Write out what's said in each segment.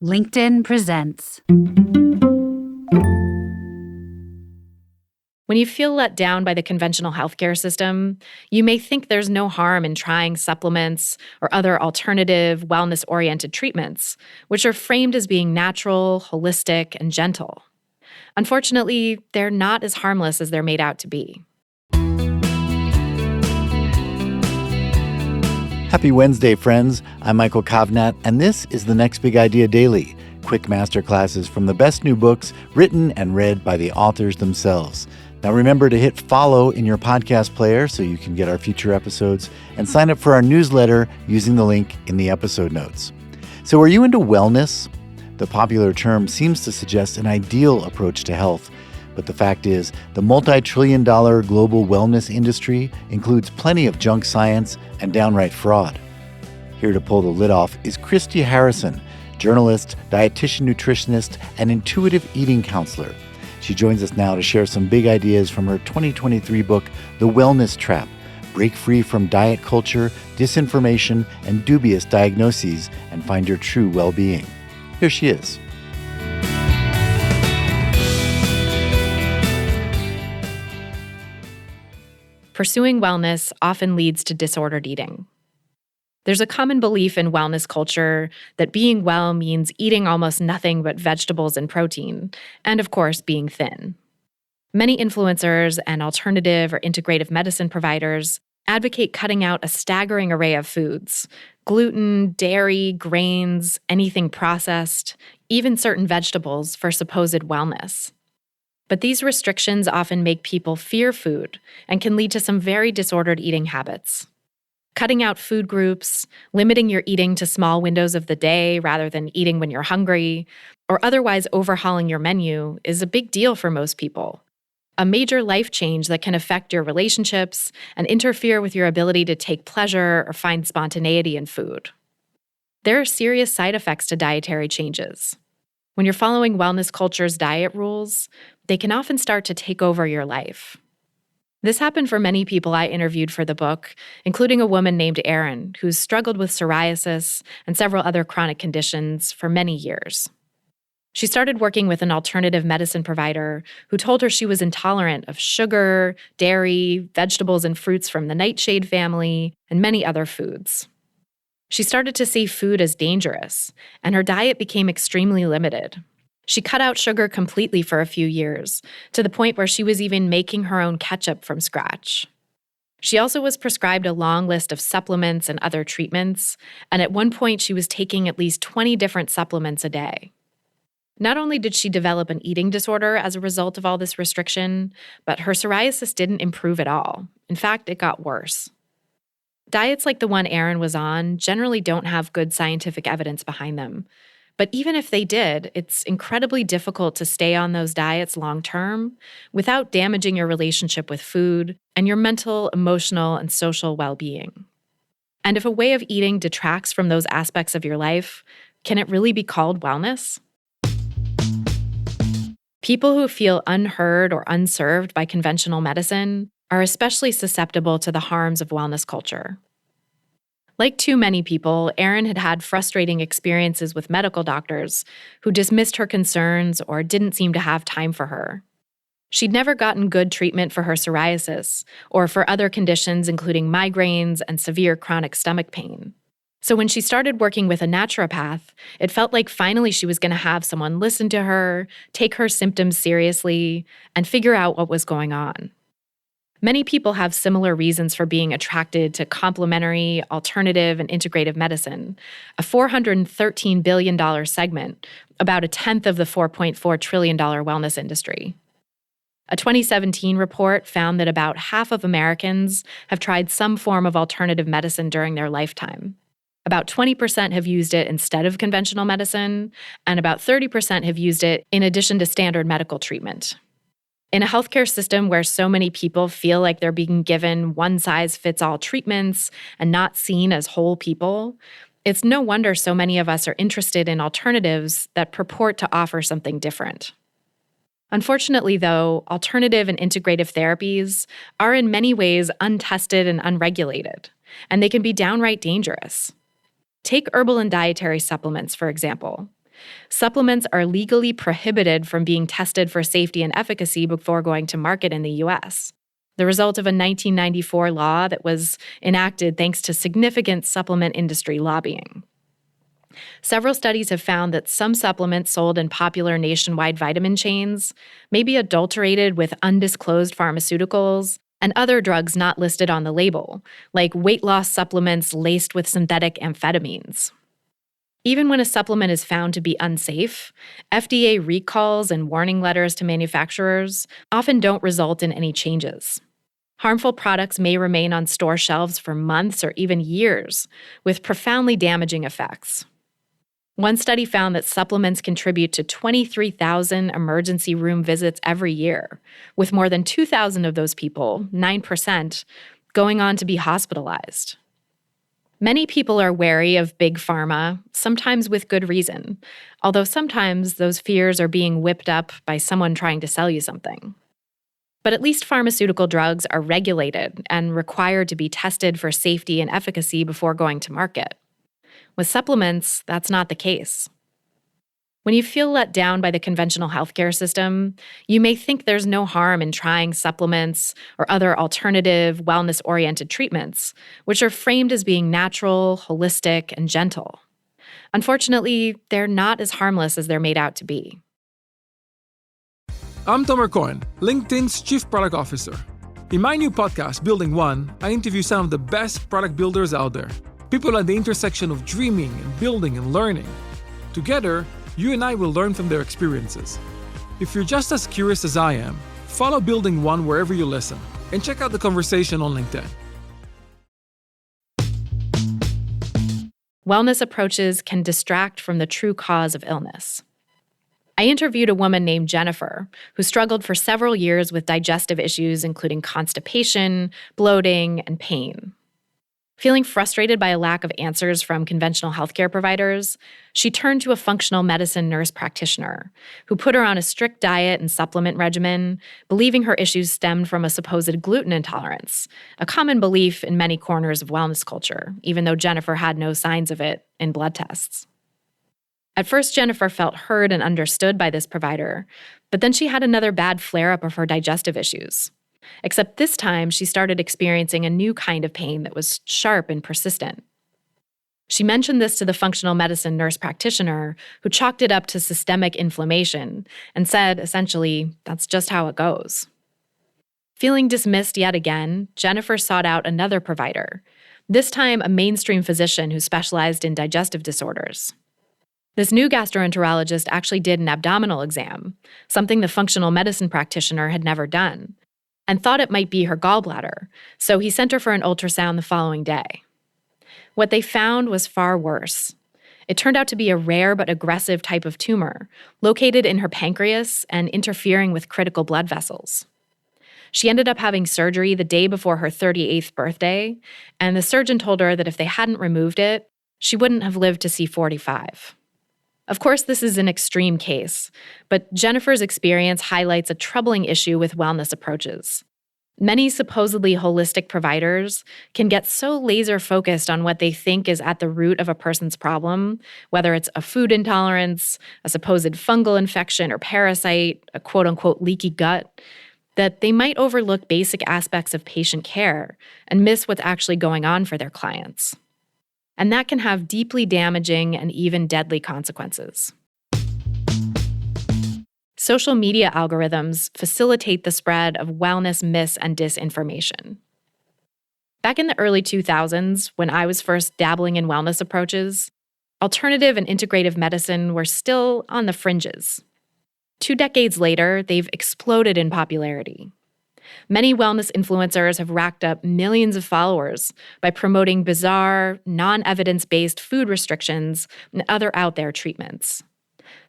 LinkedIn presents. When you feel let down by the conventional healthcare system, you may think there's no harm in trying supplements or other alternative, wellness-oriented treatments, which are framed as being natural, holistic, and gentle. Unfortunately, they're not as harmless as they're made out to be. Happy Wednesday, friends. I'm Michael Kovnat, and this is the Next Big Idea Daily, quick masterclasses from the best new books written and read by the authors themselves. Now remember to hit follow in your podcast player so you can get our future episodes and sign up for our newsletter using the link in the episode notes. So are you into wellness? The popular term seems to suggest an ideal approach to health, but the fact is the multi-trillion-dollar global wellness industry includes plenty of junk science and downright fraud. Here to pull the lid off is Christy Harrison, journalist, dietitian nutritionist, and intuitive eating counselor. She joins us now to share some big ideas from her 2023 book, The Wellness Trap: Break Free from Diet Culture, Disinformation, and Dubious Diagnoses and Find Your True Well-Being. Here she is. Pursuing wellness often leads to disordered eating. There's a common belief in wellness culture that being well means eating almost nothing but vegetables and protein, and of course, being thin. Many influencers and alternative or integrative medicine providers advocate cutting out a staggering array of foods: gluten, dairy, grains, anything processed, even certain vegetables for supposed wellness. But these restrictions often make people fear food and can lead to some very disordered eating habits. Cutting out food groups, limiting your eating to small windows of the day rather than eating when you're hungry, or otherwise overhauling your menu is a big deal for most people. A major life change that can affect your relationships and interfere with your ability to take pleasure or find spontaneity in food. There are serious side effects to dietary changes. When you're following wellness culture's diet rules, they can often start to take over your life. This happened for many people I interviewed for the book, including a woman named Erin, who's struggled with psoriasis and several other chronic conditions for many years. She started working with an alternative medicine provider who told her she was intolerant of sugar, dairy, vegetables and fruits from the nightshade family, and many other foods. She started to see food as dangerous, and her diet became extremely limited. She cut out sugar completely for a few years, to the point where she was even making her own ketchup from scratch. She also was prescribed a long list of supplements and other treatments, and at one point she was taking at least 20 different supplements a day. Not only did she develop an eating disorder as a result of all this restriction, but her psoriasis didn't improve at all. In fact, it got worse. Diets like the one Erin was on generally don't have good scientific evidence behind them. But even if they did, it's incredibly difficult to stay on those diets long term without damaging your relationship with food and your mental, emotional, and social well-being. And if a way of eating detracts from those aspects of your life, can it really be called wellness? People who feel unheard or unserved by conventional medicine are especially susceptible to the harms of wellness culture. Like too many people, Erin had had frustrating experiences with medical doctors who dismissed her concerns or didn't seem to have time for her. She'd never gotten good treatment for her psoriasis or for other conditions including migraines and severe chronic stomach pain. So when she started working with a naturopath, it felt like finally she was going to have someone listen to her, take her symptoms seriously, and figure out what was going on. Many people have similar reasons for being attracted to complementary, alternative, and integrative medicine, a $413 billion segment, about a tenth of the $4.4 trillion wellness industry. A 2017 report found that about half of Americans have tried some form of alternative medicine during their lifetime. About 20% have used it instead of conventional medicine, and about 30% have used it in addition to standard medical treatment. In a healthcare system where so many people feel like they're being given one-size-fits-all treatments and not seen as whole people, it's no wonder so many of us are interested in alternatives that purport to offer something different. Unfortunately, though, alternative and integrative therapies are in many ways untested and unregulated, and they can be downright dangerous. Take herbal and dietary supplements, for example. Supplements are legally prohibited from being tested for safety and efficacy before going to market in the US, the result of a 1994 law that was enacted thanks to significant supplement industry lobbying. Several studies have found that some supplements sold in popular nationwide vitamin chains may be adulterated with undisclosed pharmaceuticals and other drugs not listed on the label, like weight loss supplements laced with synthetic amphetamines. Even when a supplement is found to be unsafe, FDA recalls and warning letters to manufacturers often don't result in any changes. Harmful products may remain on store shelves for months or even years, with profoundly damaging effects. One study found that supplements contribute to 23,000 emergency room visits every year, with more than 2,000 of those people, 9%, going on to be hospitalized. Many people are wary of big pharma, sometimes with good reason, although sometimes those fears are being whipped up by someone trying to sell you something. But at least pharmaceutical drugs are regulated and required to be tested for safety and efficacy before going to market. With supplements, that's not the case. When you feel let down by the conventional healthcare system, you may think there's no harm in trying supplements or other alternative, wellness-oriented treatments, which are framed as being natural, holistic, and gentle. Unfortunately, they're not as harmless as they're made out to be. I'm Tomer Cohen, LinkedIn's Chief Product Officer. In my new podcast, Building One, I interview some of the best product builders out there. People at the intersection of dreaming and building and learning. Together, you and I will learn from their experiences. If you're just as curious as I am, follow Building One wherever you listen, and check out the conversation on LinkedIn. Wellness approaches can distract from the true cause of illness. I interviewed a woman named Jennifer, who struggled for several years with digestive issues, including constipation, bloating, and pain. Feeling frustrated by a lack of answers from conventional healthcare providers, she turned to a functional medicine nurse practitioner who put her on a strict diet and supplement regimen, believing her issues stemmed from a supposed gluten intolerance, a common belief in many corners of wellness culture, even though Jennifer had no signs of it in blood tests. At first, Jennifer felt heard and understood by this provider, but then she had another bad flare-up of her digestive issues. Except this time, she started experiencing a new kind of pain that was sharp and persistent. She mentioned this to the functional medicine nurse practitioner, who chalked it up to systemic inflammation and said, essentially, that's just how it goes. Feeling dismissed yet again, Jennifer sought out another provider, this time a mainstream physician who specialized in digestive disorders. This new gastroenterologist actually did an abdominal exam, something the functional medicine practitioner had never done, and thought it might be her gallbladder, so he sent her for an ultrasound the following day. What they found was far worse. It turned out to be a rare but aggressive type of tumor, located in her pancreas and interfering with critical blood vessels. She ended up having surgery the day before her 38th birthday, and the surgeon told her that if they hadn't removed it, she wouldn't have lived to see 45. Of course, this is an extreme case, but Jennifer's experience highlights a troubling issue with wellness approaches. Many supposedly holistic providers can get so laser-focused on what they think is at the root of a person's problem, whether it's a food intolerance, a supposed fungal infection or parasite, a quote-unquote leaky gut, that they might overlook basic aspects of patient care and miss what's actually going on for their clients. And that can have deeply damaging and even deadly consequences. Social media algorithms facilitate the spread of wellness myths and disinformation. Back in the early 2000s, when I was first dabbling in wellness approaches, alternative and integrative medicine were still on the fringes. 2 decades later, they've exploded in popularity. Many wellness influencers have racked up millions of followers by promoting bizarre, non-evidence-based food restrictions and other out-there treatments.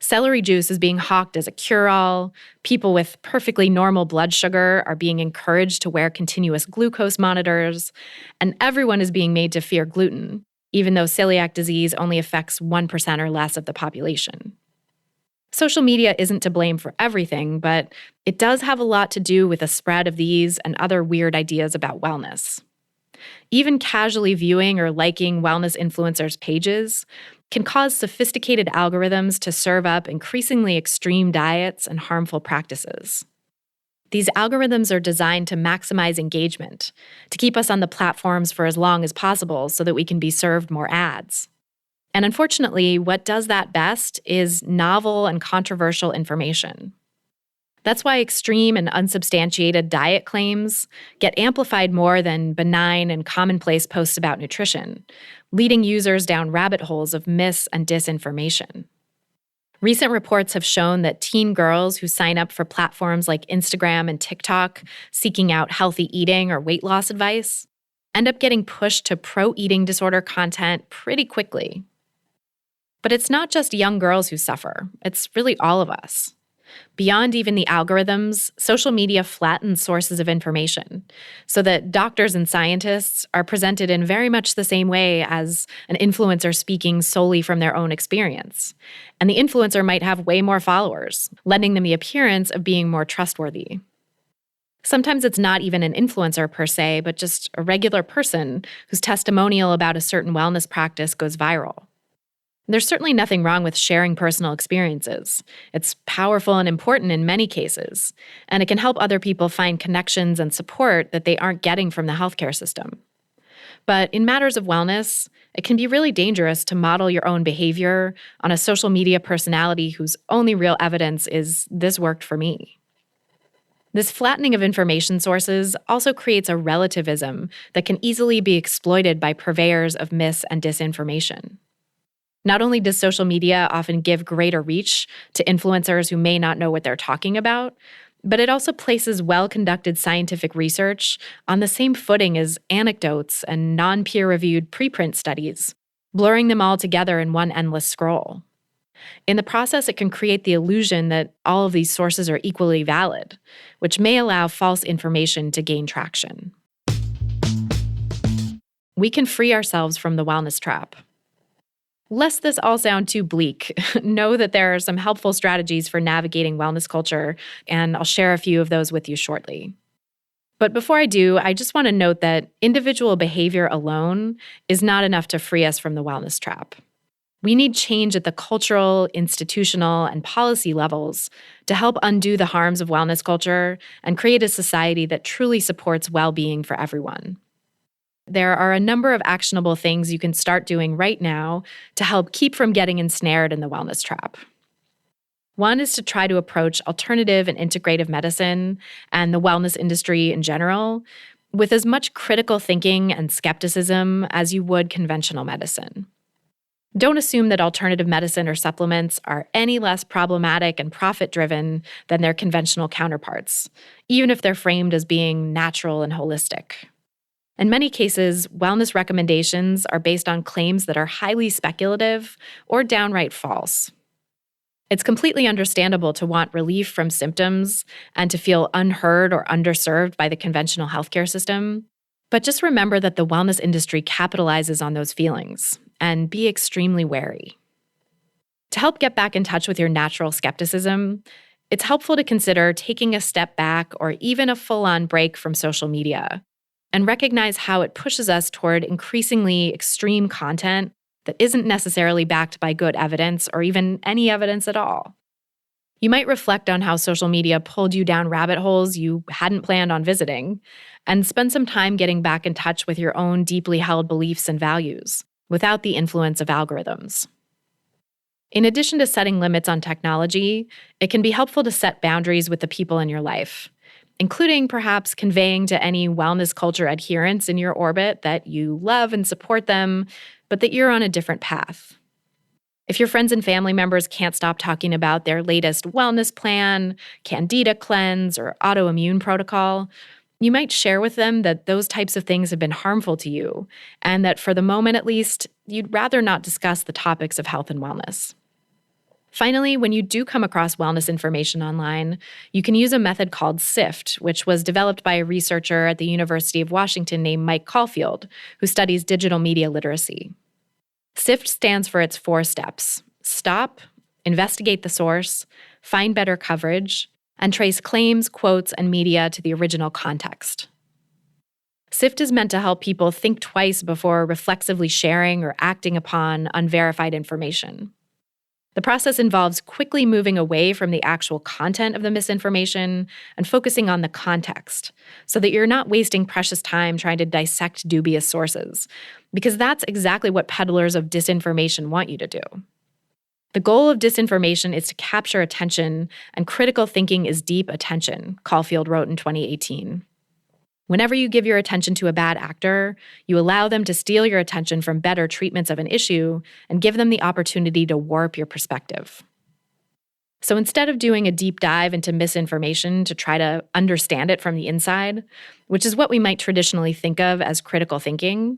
Celery juice is being hawked as a cure-all, people with perfectly normal blood sugar are being encouraged to wear continuous glucose monitors, and everyone is being made to fear gluten, even though celiac disease only affects 1% or less of the population. Social media isn't to blame for everything, but it does have a lot to do with the spread of these and other weird ideas about wellness. Even casually viewing or liking wellness influencers' pages can cause sophisticated algorithms to serve up increasingly extreme diets and harmful practices. These algorithms are designed to maximize engagement, to keep us on the platforms for as long as possible so that we can be served more ads. And unfortunately, what does that best is novel and controversial information. That's why extreme and unsubstantiated diet claims get amplified more than benign and commonplace posts about nutrition, leading users down rabbit holes of mis- and disinformation. Recent reports have shown that teen girls who sign up for platforms like Instagram and TikTok seeking out healthy eating or weight loss advice end up getting pushed to pro-eating disorder content pretty quickly. But it's not just young girls who suffer, it's really all of us. Beyond even the algorithms, social media flattens sources of information so that doctors and scientists are presented in very much the same way as an influencer speaking solely from their own experience. And the influencer might have way more followers, lending them the appearance of being more trustworthy. Sometimes it's not even an influencer per se, but just a regular person whose testimonial about a certain wellness practice goes viral. There's certainly nothing wrong with sharing personal experiences. It's powerful and important in many cases, and it can help other people find connections and support that they aren't getting from the healthcare system. But in matters of wellness, it can be really dangerous to model your own behavior on a social media personality whose only real evidence is "this worked for me." This flattening of information sources also creates a relativism that can easily be exploited by purveyors of mis- and disinformation. Not only does social media often give greater reach to influencers who may not know what they're talking about, but it also places well-conducted scientific research on the same footing as anecdotes and non-peer-reviewed preprint studies, blurring them all together in one endless scroll. In the process, it can create the illusion that all of these sources are equally valid, which may allow false information to gain traction. We can free ourselves from the wellness trap. Lest this all sound too bleak, know that there are some helpful strategies for navigating wellness culture, and I'll share a few of those with you shortly. But before I do, I just want to note that individual behavior alone is not enough to free us from the wellness trap. We need change at the cultural, institutional, and policy levels to help undo the harms of wellness culture and create a society that truly supports well-being for everyone. There are a number of actionable things you can start doing right now to help keep from getting ensnared in the wellness trap. One is to try to approach alternative and integrative medicine and the wellness industry in general with as much critical thinking and skepticism as you would conventional medicine. Don't assume that alternative medicine or supplements are any less problematic and profit-driven than their conventional counterparts, even if they're framed as being natural and holistic. In many cases, wellness recommendations are based on claims that are highly speculative or downright false. It's completely understandable to want relief from symptoms and to feel unheard or underserved by the conventional healthcare system, but just remember that the wellness industry capitalizes on those feelings, and be extremely wary. To help get back in touch with your natural skepticism, it's helpful to consider taking a step back or even a full-on break from social media, and recognize how it pushes us toward increasingly extreme content that isn't necessarily backed by good evidence or even any evidence at all. You might reflect on how social media pulled you down rabbit holes you hadn't planned on visiting, and spend some time getting back in touch with your own deeply held beliefs and values, without the influence of algorithms. In addition to setting limits on technology, it can be helpful to set boundaries with the people in your life, including perhaps conveying to any wellness culture adherents in your orbit that you love and support them, but that you're on a different path. If your friends and family members can't stop talking about their latest wellness plan, candida cleanse, or autoimmune protocol, you might share with them that those types of things have been harmful to you, and that for the moment at least, you'd rather not discuss the topics of health and wellness. Finally, when you do come across wellness information online, you can use a method called SIFT, which was developed by a researcher at the University of Washington named Mike Caulfield, who studies digital media literacy. SIFT stands for its 4 steps: stop, investigate the source, find better coverage, and trace claims, quotes, and media to the original context. SIFT is meant to help people think twice before reflexively sharing or acting upon unverified information. The process involves quickly moving away from the actual content of the misinformation and focusing on the context so that you're not wasting precious time trying to dissect dubious sources, because that's exactly what peddlers of disinformation want you to do. The goal of disinformation is to capture attention, and critical thinking is deep attention, Caulfield wrote in 2018. Whenever you give your attention to a bad actor, you allow them to steal your attention from better treatments of an issue and give them the opportunity to warp your perspective. So instead of doing a deep dive into misinformation to try to understand it from the inside, which is what we might traditionally think of as critical thinking,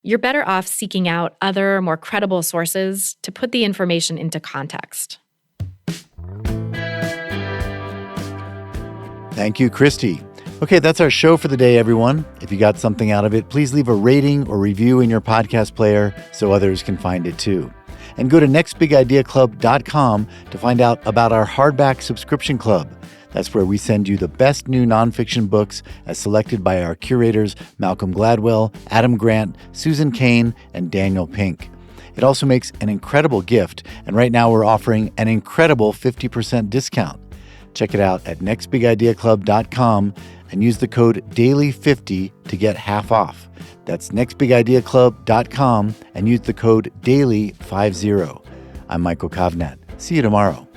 you're better off seeking out other, more credible sources to put the information into context. Thank you, Christy. Okay, that's our show for the day, everyone. If you got something out of it, please leave a rating or review in your podcast player so others can find it too. And go to nextbigideaclub.com to find out about our hardback subscription club. That's where we send you the best new nonfiction books as selected by our curators Malcolm Gladwell, Adam Grant, Susan Cain, and Daniel Pink. It also makes an incredible gift, and right now we're offering an incredible 50% discount. Check it out at nextbigideaclub.com and use the code DAILY50 to get half off. That's nextbigideaclub.com and use the code DAILY50. I'm Michael Kovnat. See you tomorrow.